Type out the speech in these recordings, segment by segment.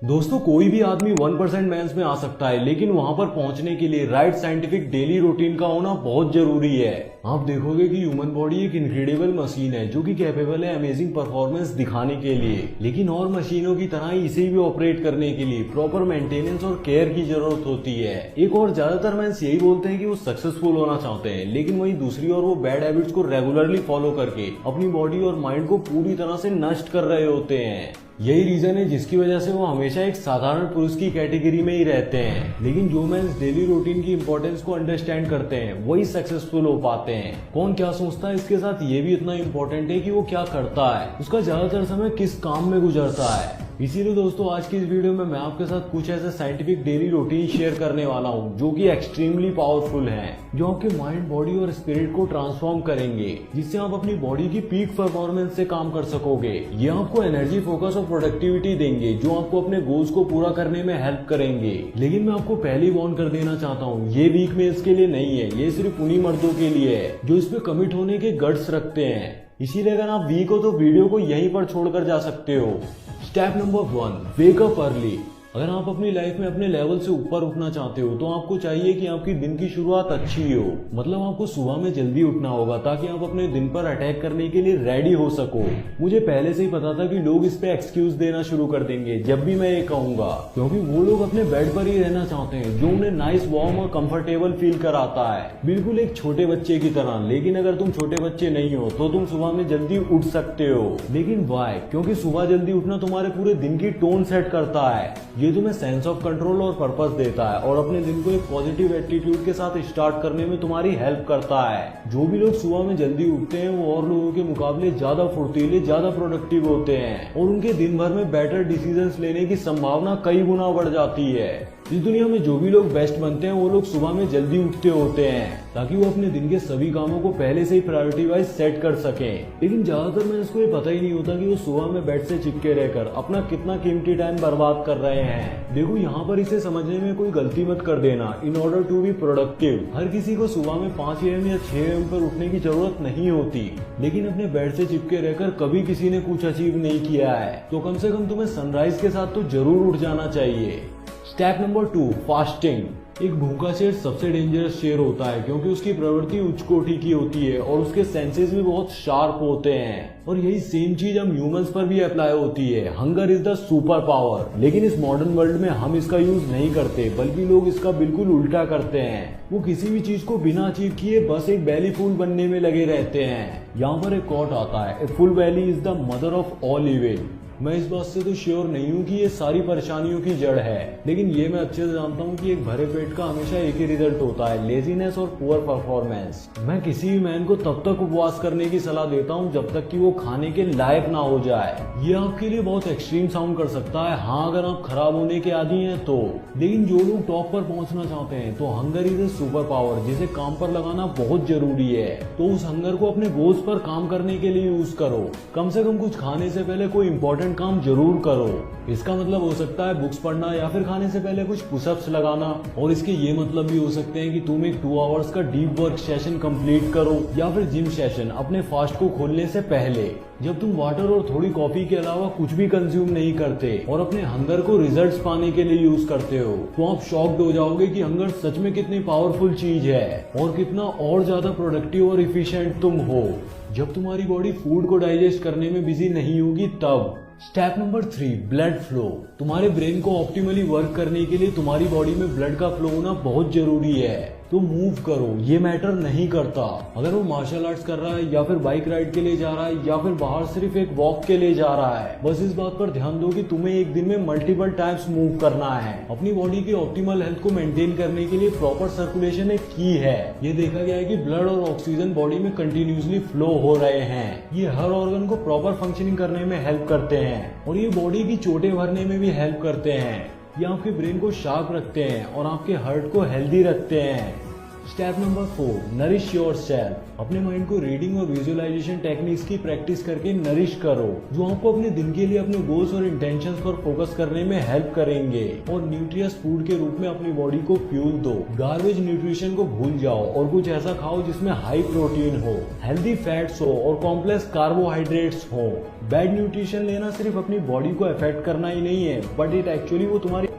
दोस्तों कोई भी आदमी 1% मेंस में आ सकता है, लेकिन वहां पर पहुंचने के लिए राइट साइंटिफिक डेली रूटीन का होना बहुत जरूरी है। आप देखोगे कि ह्यूमन बॉडी एक इनक्रेडिबल मशीन है जो कि कैपेबल है अमेजिंग परफॉर्मेंस दिखाने के लिए, लेकिन और मशीनों की तरह इसे भी ऑपरेट करने के लिए प्रॉपर मेंटेनेंस और केयर की जरूरत होती है। एक और ज्यादातर मेंस यही बोलते हैं कि वो सक्सेसफुल होना चाहते हैं, लेकिन वहीं दूसरी ओर वो बैड हैबिट्स को रेगुलरली फॉलो करके अपनी बॉडी और माइंड को पूरी तरह से नष्ट कर रहे होते हैं। यही रीजन है जिसकी वजह से वो हमेशा एक साधारण पुरुष की कैटेगरी में ही रहते हैं। लेकिन जो मेंस डेली रूटीन की इंपॉर्टेंस को अंडरस्टैंड करते हैं वही सक्सेसफुल हो पाते हैं। कौन क्या सोचता है इसके साथ ये भी इतना इम्पोर्टेंट है कि वो क्या करता है, उसका ज्यादातर समय किस काम में गुजरता है। इसीलिए दोस्तों आज की इस वीडियो में मैं आपके साथ कुछ ऐसे साइंटिफिक डेली रूटीन शेयर करने वाला हूँ जो कि एक्सट्रीमली पावरफुल हैं, जो आपके माइंड, बॉडी और स्पिरिट को ट्रांसफॉर्म करेंगे, जिससे आप अपनी बॉडी की पीक परफॉर्मेंस से काम कर सकोगे। ये आपको एनर्जी, फोकस और प्रोडक्टिविटी देंगे जो आपको अपने गोल्स को पूरा करने में हेल्प करेंगे। लेकिन मैं आपको पहले ही वार्न कर देना चाहता हूँ, ये वीक मेल्स के लिए नहीं है, ये सिर्फ उन्हीं मर्दों के लिए है जो इस पे कमिट होने के गट्स रखते हैं। इसीलिए अगर आप वीक हो तो वीडियो को यहीं पर छोड़कर जा सकते हो। Step number 1, wake up early. अगर आप अपनी लाइफ में अपने लेवल से ऊपर उठना चाहते हो तो आपको चाहिए कि आपकी दिन की शुरुआत अच्छी हो। मतलब आपको सुबह में जल्दी उठना होगा ताकि आप अपने दिन पर अटैक करने के लिए रेडी हो सको। मुझे पहले से ही पता था कि लोग इस पे एक्सक्यूज देना शुरू कर देंगे जब भी मैं ये कहूंगा, क्योंकि वो लोग अपने बेड पर ही रहना चाहते हैं जो उन्हें नाइस, वार्म और कंफर्टेबल फील कराता है, बिल्कुल एक छोटे बच्चे की तरह। लेकिन अगर तुम छोटे बच्चे नहीं हो तो तुम सुबह में जल्दी उठ सकते हो। लेकिन वाई? क्योंकि सुबह जल्दी उठना तुम्हारे पूरे दिन की टोन सेट करता है। ये तुम्हें सेंस ऑफ कंट्रोल और पर्पस देता है और अपने दिन को एक पॉजिटिव एटीट्यूड के साथ स्टार्ट करने में तुम्हारी हेल्प करता है। जो भी लोग सुबह में जल्दी उठते हैं वो और लोगों के मुकाबले ज्यादा फुर्तीले, ज्यादा प्रोडक्टिव होते हैं और उनके दिन भर में बेटर डिसीजंस लेने की संभावना कई गुना बढ़ जाती है। इस दुनिया में जो भी लोग बेस्ट बनते हैं वो लोग सुबह में जल्दी उठते होते हैं ताकि वो अपने दिन के सभी कामों को पहले से ही प्रायोरिटी वाइज सेट कर सकें। लेकिन ज्यादातर में इसको ये पता ही नहीं होता कि वो सुबह में बेड से चिपके रहकर अपना कितना कीमती टाइम बर्बाद कर रहे हैं। देखो यहाँ पर इसे समझने में कोई गलती मत कर देना। In order to be productive हर किसी को सुबह में 5 AM या 6 AM पर उठने की जरूरत नहीं होती, लेकिन अपने बेड से चिपके रहकर कभी किसी ने कुछ अचीव नहीं किया है तो कम से कम तुम्हें सनराइज के साथ तो जरूर उठ जाना चाहिए। Step number 2, fasting. एक भूखा शेर सबसे डेंजरस शेर होता है क्योंकि उसकी प्रवृत्ति उच्च कोटि की होती है और उसके सेंसेस भी बहुत शार्प होते हैं। और यही सेम चीज हम ह्यूमंस पर भी अप्लाई होती है। Hunger is the super power. लेकिन इस मॉडर्न वर्ल्ड में हम इसका यूज नहीं करते, बल्कि लोग इसका बिल्कुल उल्टा करते हैं। वो किसी भी चीज को बिना अचीव किए बस एक बेली फुल बनने में लगे रहते हैं। यहाँ पर एक कोट आता है, a full belly is the mother of all evil. मैं इस बात से तो श्योर नहीं हूँ कि ये सारी परेशानियों की जड़ है, लेकिन ये मैं अच्छे से जानता हूँ कि एक भरे पेट का हमेशा एक ही रिजल्ट होता है, लेजीनेस और पुअर परफॉर्मेंस। मैं किसी भी मैन को तब तक उपवास करने की सलाह देता हूँ जब तक कि वो खाने के लायक ना हो जाए। ये आपके लिए बहुत एक्सट्रीम साउंड कर सकता है, हाँ, अगर आप खराब होने के आदी हैं तो। लेकिन जो लोग टॉप पर पहुंचना चाहते हैं तो hunger is a super power जिसे काम पर लगाना बहुत जरूरी है। तो उस हंगर को अपने गोल्स पर काम करने के लिए यूज करो। कम से कम कुछ खाने से पहले कोई इंपॉर्टेंट काम जरूर करो। इसका मतलब हो सकता है बुक्स पढ़ना या फिर खाने से पहले कुछ पुशअप्स लगाना, और इसके ये मतलब भी हो सकते हैं कि तुम एक 2 आवर्स का डीप वर्क सेशन कंप्लीट करो या फिर जिम सेशन अपने फास्ट को खोलने से पहले, जब तुम वाटर और थोड़ी कॉफी के अलावा कुछ भी कंज्यूम नहीं करते और अपने हंगर को रिजल्ट्स पाने के लिए यूज करते हो, तो आप शॉक्ड हो जाओगे कि हंगर सच में कितनी पावरफुल चीज है और कितना और ज्यादा प्रोडक्टिव और इफिशिएंट तुम हो जब तुम्हारी बॉडी फूड को डाइजेस्ट करने में बिजी नहीं होगी तब। Step number 3, blood flow. तुम्हारे ब्रेन को ऑप्टिमली वर्क करने के लिए तुम्हारी बॉडी में ब्लड का फ्लो होना बहुत जरूरी है। तो मूव करो, ये मैटर नहीं करता अगर वो मार्शल आर्ट्स कर रहा है या फिर बाइक राइड के लिए जा रहा है या फिर बाहर सिर्फ एक वॉक के लिए जा रहा है। बस इस बात पर ध्यान दो कि तुम्हें एक दिन में मल्टीपल टाइम्स मूव करना है। अपनी बॉडी की ऑप्टिमल हेल्थ को मेंटेन करने के लिए प्रॉपर सर्कुलेशन एक की है। ये देखा गया है कि ब्लड और ऑक्सीजन बॉडी में कंटिन्यूसली फ्लो हो रहे हैं। ये हर ऑर्गन को प्रॉपर फंक्शनिंग करने में हेल्प करते हैं और ये बॉडी की चोटें भरने में भी हेल्प करते हैं। ये आपके ब्रेन को शार्प रखते हैं और आपके हार्ट को हेल्दी रखते हैं। Step number 4, nourish your self. अपने माइंड को रीडिंग और विजुअलाइजेशन टेक्निक्स की प्रैक्टिस करके नरिश करो, जो आपको अपने दिन के लिए अपने गोल्स और इंटेंशंस पर फोकस करने में हेल्प करेंगे। और न्यूट्रियस फूड के रूप में अपनी बॉडी को फ्यूल दो। गार्बेज न्यूट्रिशन को भूल जाओ और कुछ ऐसा खाओ जिसमें हाई प्रोटीन हो, हेल्दी फैट्स हो और कॉम्प्लेक्स कार्बोहाइड्रेट्स हो। बैड न्यूट्रिशन लेना सिर्फ अपनी बॉडी को अफेक्ट करना ही नहीं है, बट इट एक्चुअली वो तुम्हारी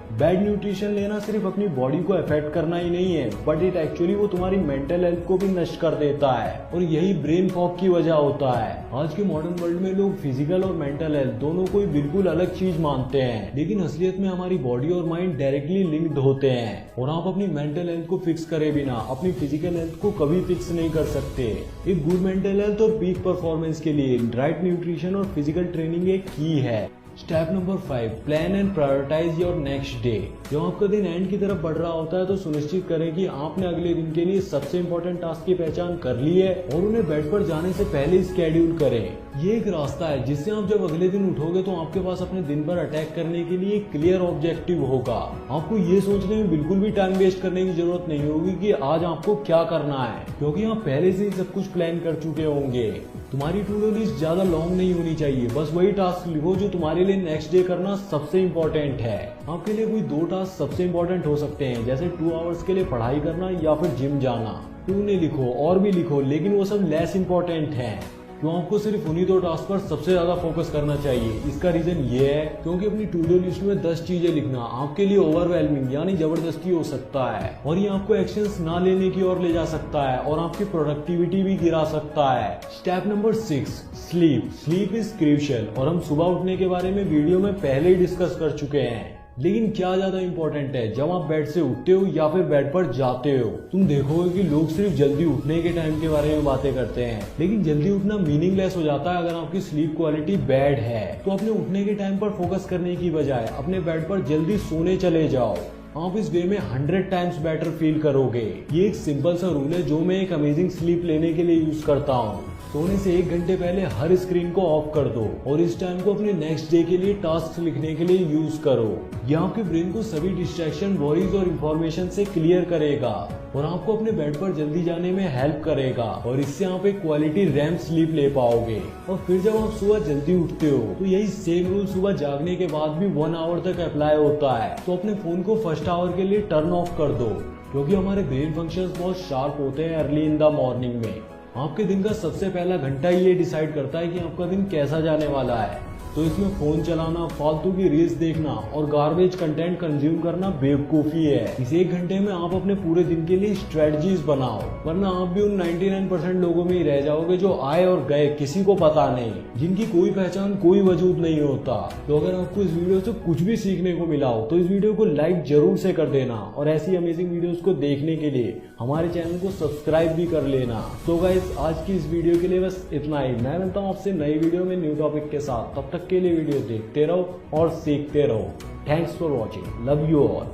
तुम्हारी मेंटल हेल्थ को भी नष्ट कर देता है और यही ब्रेन फॉग की वजह होता है। आज के मॉडर्न वर्ल्ड में लोग फिजिकल और मेंटल हेल्थ दोनों को बिल्कुल अलग चीज मानते हैं, लेकिन असलियत में हमारी बॉडी और माइंड डायरेक्टली लिंक्ड होते हैं और आप अपनी मेंटल हेल्थ को फिक्स करे बिना अपनी फिजिकल हेल्थ को कभी फिक्स नहीं कर सकते। एक गुड मेंटल हेल्थ और पीक परफॉर्मेंस के लिए राइट न्यूट्रिशन और फिजिकल ट्रेनिंग एक की है। Step number 5, plan and prioritise your next day. जब आपका दिन एंड की तरफ बढ़ रहा होता है तो सुनिश्चित करें कि आपने अगले दिन के लिए सबसे इंपॉर्टेंट टास्क की पहचान कर ली है और उन्हें बेड पर जाने से पहले स्केड्यूल करें। ये एक रास्ता है जिससे आप जब अगले दिन उठोगे तो आपके पास अपने दिन पर अटैक करने के लिए एक क्लियर ऑब्जेक्टिव होगा। आपको ये सोचने में बिल्कुल भी टाइम वेस्ट करने की जरूरत नहीं होगी कि आज आपको क्या करना है, क्योंकि आप पहले से ही सब कुछ प्लान कर चुके होंगे। तुम्हारी टू डू लिस्ट ज्यादा लॉन्ग नहीं होनी चाहिए, बस वही टास्क लिखो जो तुम्हारे लिए नेक्स्ट डे करना सबसे इम्पोर्टेंट है। आपके लिए कोई 2 टास्क सबसे इम्पोर्टेंट हो सकते हैं, जैसे 2 आवर्स के लिए पढ़ाई करना या फिर जिम जाना। 2 ने लिखो और भी लिखो, लेकिन वो सब लेस इम्पोर्टेंट है। तो आपको सिर्फ उन्हीं 2 टास्क पर सबसे ज्यादा फोकस करना चाहिए। इसका रीजन ये है क्योंकि अपनी टू डू लिस्ट में 10 चीजें लिखना आपके लिए ओवरवेलमिंग यानी जबरदस्ती हो सकता है और ये आपको एक्शंस ना लेने की ओर ले जा सकता है और आपकी प्रोडक्टिविटी भी गिरा सकता है। Step number 6, sleep is crucial. और हम सुबह उठने के बारे में वीडियो में पहले ही डिस्कस कर चुके हैं, लेकिन क्या ज्यादा इंपॉर्टेंट है जब आप बेड से उठते हो या फिर बेड पर जाते हो। तुम देखोगे कि लोग सिर्फ जल्दी उठने के टाइम के बारे में बातें करते हैं, लेकिन जल्दी उठना मीनिंगलेस हो जाता है अगर आपकी स्लीप क्वालिटी बैड है। तो अपने उठने के टाइम पर फोकस करने की बजाय अपने बेड पर जल्दी सोने चले जाओ। आप इस वे में 100 टाइम्स बेटर फील करोगे। ये एक सिंपल सा रूल है जो मैं एक अमेजिंग स्लीप लेने के लिए यूज करता हूँ। सोने से 1 घंटे पहले हर स्क्रीन को ऑफ कर दो और इस टाइम को अपने नेक्स्ट डे के लिए टास्क लिखने के लिए यूज करो। यह आपके ब्रेन को सभी डिस्ट्रैक्शन, वरीज और इंफॉर्मेशन से क्लियर करेगा और आपको अपने बेड पर जल्दी जाने में हेल्प करेगा और इससे आप एक क्वालिटी रैम स्लीप ले पाओगे। और फिर जब आप सुबह जल्दी उठते हो तो यही सेम रूल सुबह जागने के बाद भी 1 आवर तक अप्लाई होता है। तो अपने फोन को फर्स्ट आवर के लिए टर्न ऑफ कर दो, क्योंकि हमारे ब्रेन फंक्शंस बहुत शार्प होते हैं अर्ली इन द मॉर्निंग में। आपके दिन का सबसे पहला घंटा ये डिसाइड करता है कि आपका दिन कैसा जाने वाला है। तो इसमें फोन चलाना, फालतू की रील्स देखना और गार्बेज कंटेंट कंज्यूम करना बेवकूफी है। इस 1 घंटे में आप अपने पूरे दिन के लिए स्ट्रेटजीज बनाओ, वरना आप भी उन 99% लोगों में ही रह जाओगे जो आए और गए, किसी को पता नहीं, जिनकी कोई पहचान, कोई वजूद नहीं होता। तो अगर आपको इस वीडियो से कुछ भी सीखने को मिला हो तो इस वीडियो को लाइक जरूर से कर देना और ऐसी अमेजिंग वीडियोस को देखने के लिए हमारे चैनल को सब्सक्राइब भी कर लेना। तो गाइस, आज की इस वीडियो के लिए बस इतना ही। मैं मिलता हूँ आपसे नई वीडियो में न्यू टॉपिक के साथ। तब तक के लिए वीडियो देखते रहो और सीखते रहो। Thanks for watching. Love you all.